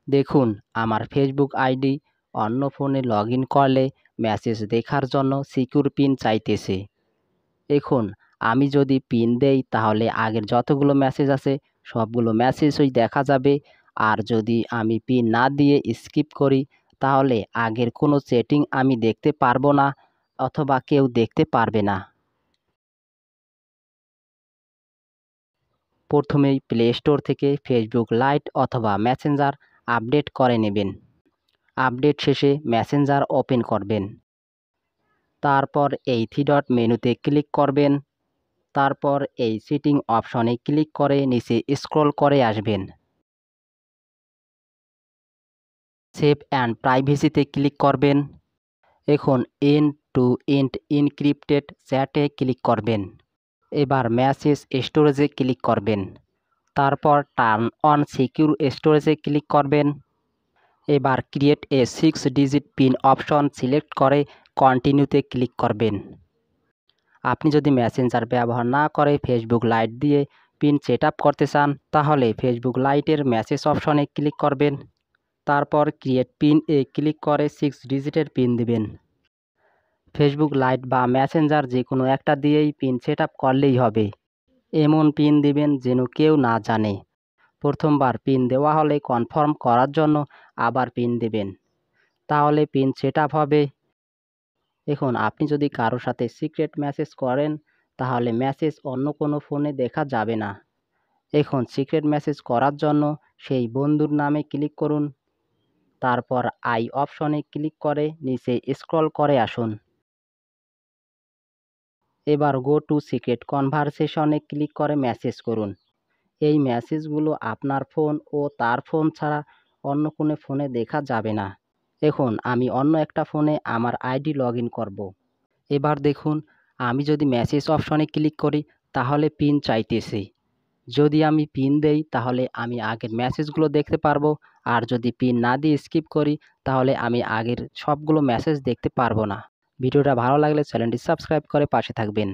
দেখুন, আমার Facebook ID অন্য ফোনে লগইন করলে মেসেজ দেখার জন্য সিকিউর পিন চাইতেছে। এখন আমি যদি পিন দেই তাহলে আগের যতগুলো মেসেজ আছে সবগুলো মেসেজই দেখা যাবে। আর যদি আমি পিন না দিয়ে স্কিপ করি তাহলে আগের কোনো সেটিং আমি দেখতে পারবো না অথবা কেউ দেখতে পারবে না। প্রথমেই প্লে স্টোর থেকে ফেসবুক লাইট অথবা মেসেঞ্জার আপডেট করে নেবেন। আপডেট শেষে মেসেঞ্জার ওপেন করবেন। তারপর এই থ্রি ডট মেনুতে ক্লিক করবেন। তারপর এই সেটিং অপশনে ক্লিক করে নিচে স্ক্রল করে আসবেন। সেভ অ্যান্ড প্রাইভেসিতে ক্লিক করবেন। এখন এন্ড টু এন্ড এনক্রিপ্টেড চ্যাটে ক্লিক করবেন। এবার মেসেজ স্টোরেজে ক্লিক করবেন। তারপর টার্ন অন সিকিউর স্টোরেজে ক্লিক করবেন। এবার create a 6 digit pin option select করে কন্টিনিউতে ক্লিক করবেন। আপনি যদি মেসেঞ্জার ব্যবহার না করে ফেসবুক লাইট দিয়ে পিন সেট আপ করতে চান তাহলে ফেসবুক লাইটের মেসেজ অপশনে ক্লিক করবেন। তারপর ক্রিয়েট পিন এ ক্লিক করে 6 ডিজিটের পিন দিবেন। ফেসবুক লাইট বা মেসেঞ্জার যে কোনো একটা দিয়েই পিন সেট আপ করলেই হবে। এমন পিন দিবেন যেন কেউ না জানে। প্রথমবার পিন দেওয়া হলে কনফার্ম করার জন্য আবার পিন দেবেন, তাহলে পিন সেট আপ হবে। এখন আপনি যদি কারোর সাথে সিক্রেট মেসেজ করেন তাহলে মেসেজ অন্য কোনো ফোনে দেখা যাবে না। এখন সিক্রেট মেসেজ করার জন্য সেই বন্ধুর নামে ক্লিক করুন। তারপর আই অপশনে ক্লিক করে নিচে স্ক্রল করে আসুন। এবার গো টু সিক্রেট কনভারসেশনে ক্লিক করে মেসেজ করুন। এই মেসেজগুলো আপনার ফোন ও তার ফোন ছাড়া অন্য কোনো ফোনে দেখা যাবে না। এখন আমি অন্য একটা ফোনে আমার আইডি লগ ইন করব। এবার দেখুন, আমি যদি মেসেজ অপশনে ক্লিক করি তাহলে পিন চাইতেছে। যদি আমি পিন দেই তাহলে আমি আগের মেসেজগুলো দেখতে পারবো। আর যদি পিন না দিয়ে স্কিপ করি তাহলে আমি আগের সবগুলো মেসেজ দেখতে পারবো না। ভিডিওটা ভালো লাগলে চ্যানেলটি সাবস্ক্রাইব করে পাশে থাকবেন।